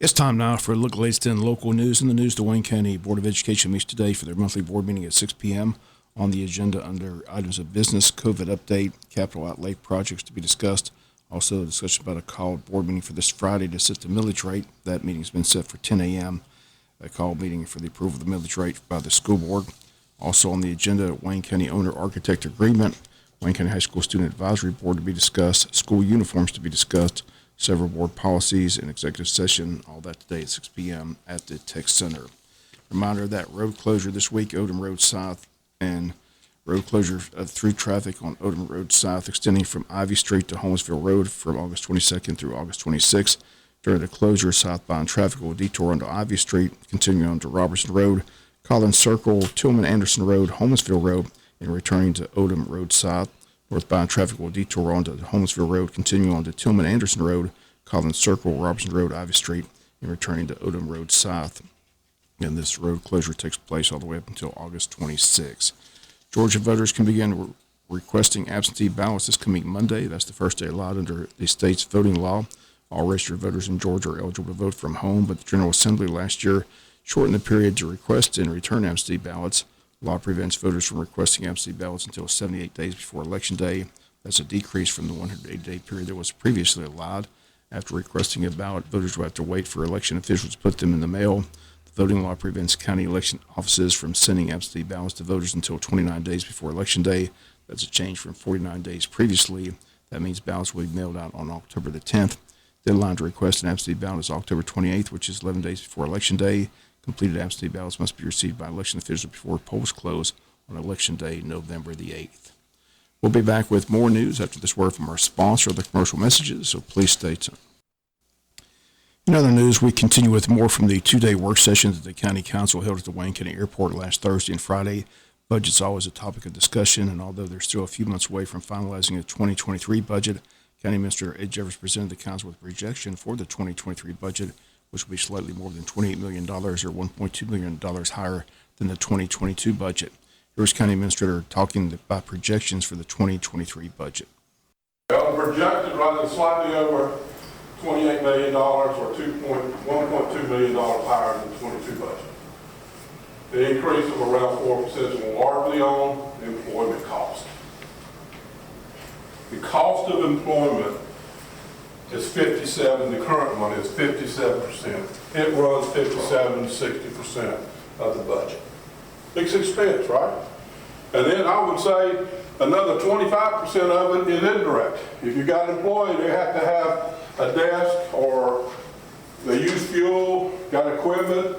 It's time now for a look at the latest in local news. In the news, the Wayne County Board of Education meets today for their monthly board meeting at 6 p.m. On the agenda under items of business, COVID update, capital outlay projects to be discussed. Also a discussion about a called board meeting for this Friday to set the millage rate. That meeting's been set for 10 a.m. A call meeting for the approval of the millage rate by the school board. Also on the agenda, Wayne County owner-architect agreement, Wayne County High School Student Advisory Board to be discussed, school uniforms to be discussed, several board policies and executive session, all that today at 6 p.m. at the Tech Center. Reminder of that road closure this week, Odom Road South, and road closure through traffic on Odom Road South extending from Ivy Street to Holmesville Road from August 22nd through August 26th. During the closure, southbound traffic will detour onto Ivy Street, continuing on to Robertson Road, Collins Circle, Tillman Anderson Road, Holmesville Road, and returning to Odom Road South. Northbound traffic will detour onto Holmesville Road, continuing on to Tillman Anderson Road, Collins Circle, Robertson Road, Ivy Street, and returning to Odom Road South. And this road closure takes place all the way up until August 26. Georgia voters can begin requesting absentee ballots this coming Monday. That's the first day allowed under the state's voting law. All registered voters in Georgia are eligible to vote from home, but the General Assembly last year shortened the period to request and return absentee ballots. Law prevents voters from requesting absentee ballots until 78 days before Election Day. That's a decrease from the 180-day period that was previously allowed. After requesting a ballot, voters will have to wait for election officials to put them in the mail. The voting law prevents county election offices from sending absentee ballots to voters until 29 days before Election Day. That's a change from 49 days previously. That means ballots will be mailed out on October the 10th. Deadline to request an absentee ballot is October 28th, which is 11 days before Election Day. Completed absentee ballots must be received by election officials before polls close on Election Day, November the 8th. We'll be back with more news after this word from our sponsor, the commercial messages, so please stay tuned. In other news, we continue with more from the two-day work sessions that the County Council held at the Wayne County Airport last Thursday and Friday. Budget's always a topic of discussion, and although they're still a few months away from finalizing the 2023 budget, County Administrator Ed Jeffers presented the Council with a projection for the 2023 budget, which will be slightly more than $28 million or $1.2 million higher than the 2022 budget. Here's County Administrator talking about projections for the 2023 budget. Well, projected rather slightly over $28 million or $1.2 million higher than the 22 budget. The increase of around 4% is largely on employment cost. The cost of employment is 57, the current one is 57%. It runs 57 to 60% of the budget. It's expense, right? And then I would say another 25% of it is indirect. If you got an employee, they have to have a desk, or they use fuel, got equipment,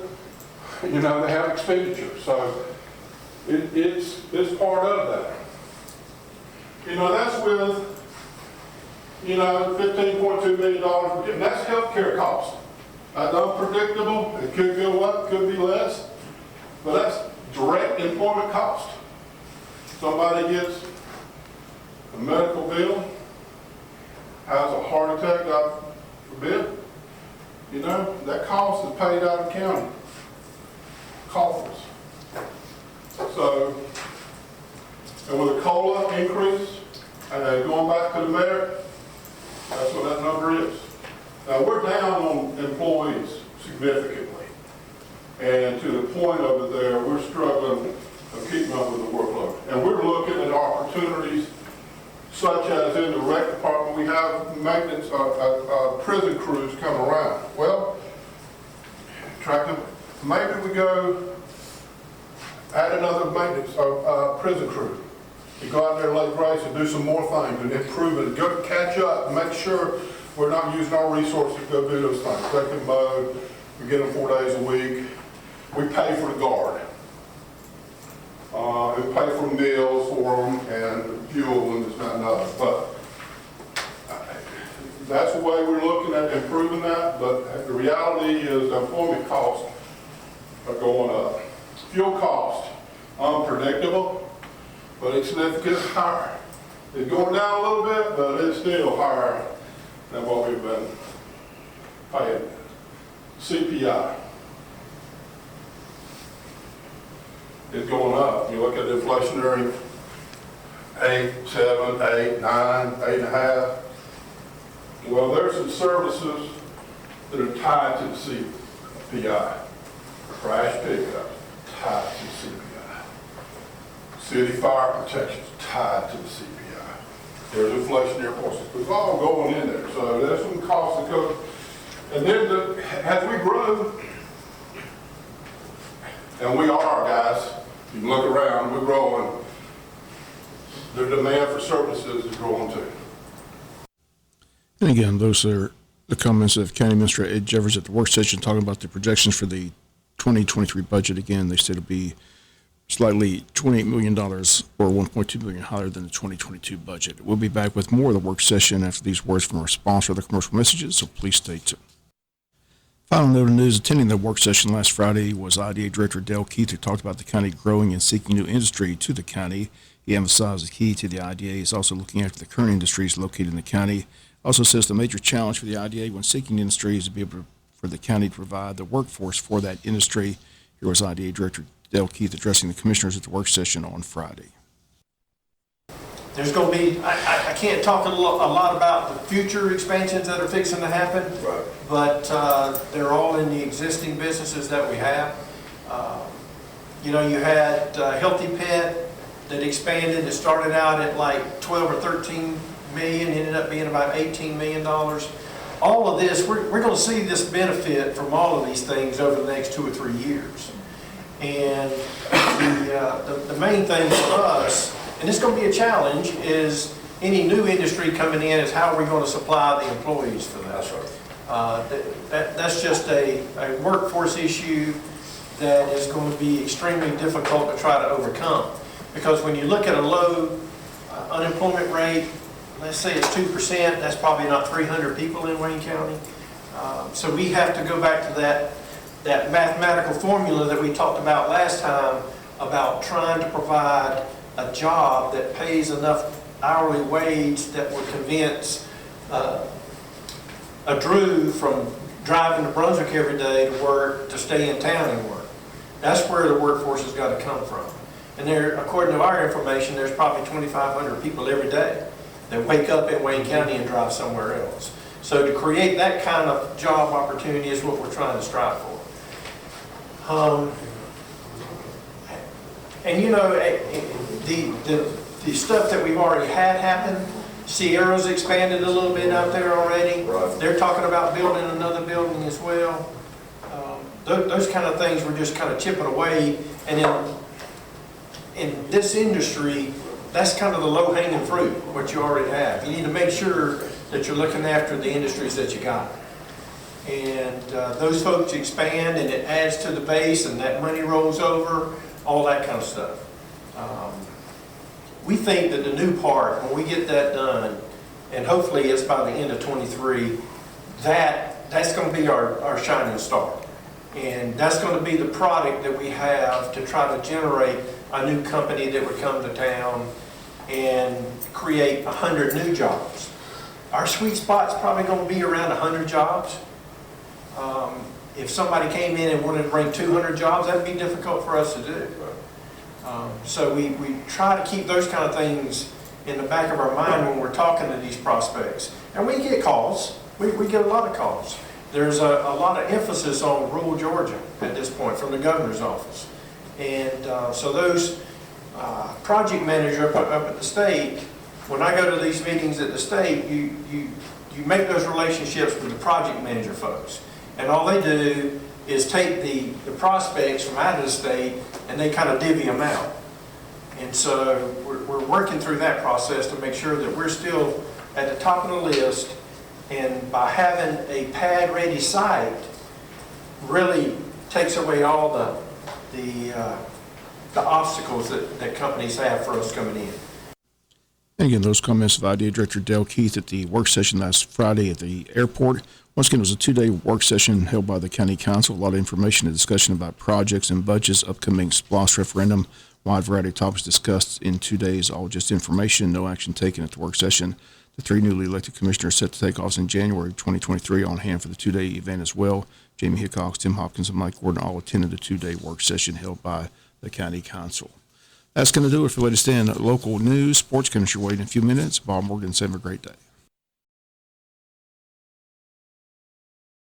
you know, they have expenditures. So it's part of that. You know, that's with, you know, $15.2 million, that's healthcare cost. That's unpredictable. It could go up, could be less, but that's direct employment cost. Somebody gets a medical bill, has a heart attack, God forbid, you know, that cost is paid out of county coffers. So, and with a COLA increase, going back to the mayor, that's what that number is. Now, we're down on employees significantly. And to the point over there, we're struggling of keeping up with the workload. And we're looking at opportunities such as in the rec department, we have maintenance, prison crews come around. Well, maybe we go add another maintenance prison crew. You go out there late grace and do some more things and improve it, go catch up, and make sure we're not using our resources to go do those things. They can mow, we get them 4 days a week. We pay for the guard. We pay for meals for them and fuel and this, that, and other. But that's the way we're looking at improving that. But the reality is employment costs are going up. Fuel cost, unpredictable, but it's significantly higher. It's going down a little bit, but it's still higher than what we've been paying. CPI is going up. You look at the inflationary 8, 7, 8, 9, 8.5. Well, there's some services that are tied to the CPI. Trash pickup, tied to the CPI. City fire protections, tied to the CPI. There's inflationary forces. It's all going in there. So there's some costs that come. And then as we grow, and we are, guys, you can look around, we're growing. The demand for services is growing too. And again, those are the comments of County Administrator Ed Jeffers at the work session talking about the projections for the 2023 budget. Again, they said it'll be slightly $28 million or $1.2 million higher than the 2022 budget. We'll be back with more of the work session after these words from our sponsor, the commercial messages, so please stay tuned. Final note of news, attending the work session last Friday was IDA Director Dale Keith, who talked about the county growing and seeking new industry to the county. He emphasized the key to the IDA is also looking after the current industries located in the county. Also says the major challenge for the IDA when seeking industry is to be able for the county to provide the workforce for that industry. Here was IDA Director Dale Keith addressing the commissioners at the work session on Friday. There's going to be, I can't talk a lot about the future expansions that are fixing to happen, Right. but they're all in the existing businesses that we have. You know, you had Healthy Pet that expanded. It started out at like 12 or 13 million, ended up being about $18 million. All of this, we're going to see this benefit from all of these things over the next 2 or 3 years. And the main thing for us, and it's going to be a challenge, is any new industry coming in is how are we going to supply the employees for that. That's just a workforce issue that is going to be extremely difficult to try to overcome. Because when you look at a low unemployment rate, let's say it's 2%, that's probably not 300 people in Wayne County. So we have to go back to that mathematical formula that we talked about last time about trying to provide a job that pays enough hourly wage that would convince a Drew from driving to Brunswick every day to work to stay in town and work. That's where the workforce has got to come from. And there, according to our information, there's probably 2,500 people every day that wake up in Wayne County and drive somewhere else. So to create that kind of job opportunity is what we're trying to strive for. And you know, the stuff that we've already had happen, Sierra's expanded a little bit out there already. Right. They're talking about building another building as well. Those kind of things we're just kind of chipping away. And in this industry, that's kind of the low-hanging fruit, what you already have. You need to make sure that you're looking after the industries that you got. And those folks expand and it adds to the base and that money rolls over, all that kind of stuff. We think that the new part, when we get that done, and hopefully it's by the end of 23, that's going to be our shining star. And that's going to be the product that we have to try to generate a new company that would come to town and create 100 new jobs. Our sweet spot's probably going to be around 100 jobs. If somebody came in and wanted to bring 200 jobs, that'd be difficult for us to do. So we try to keep those kind of things in the back of our mind when we're talking to these prospects. And we get calls. We get a lot of calls. There's a lot of emphasis on rural Georgia at this point from the governor's office. And so those project managers up at the state, when I go to these meetings at the state, you make those relationships with the project manager folks. And all they do is take the prospects from out of the state and they kind of divvy them out. And so we're working through that process to make sure that we're still at the top of the list. And by having a pad-ready site, really takes away all the obstacles that companies have for us coming in. And again, those comments of IDA Director Dale Keith at the work session last Friday at the airport. Once again, it was a 2-day work session held by the County Council. A lot of information and discussion about projects and budgets, upcoming SPLOST referendum, wide variety of topics discussed in 2 days, all just information, no action taken at the work session. The 3 newly elected commissioners set to take office in January 2023 on hand for the 2-day event as well. Jamie Hickox, Tim Hopkins, and Mike Gordon all attended the 2-day work session held by the County Council. That's going to do it for the latest in local news. Sports going to your way in a few minutes. Bob Morgan, have a great day.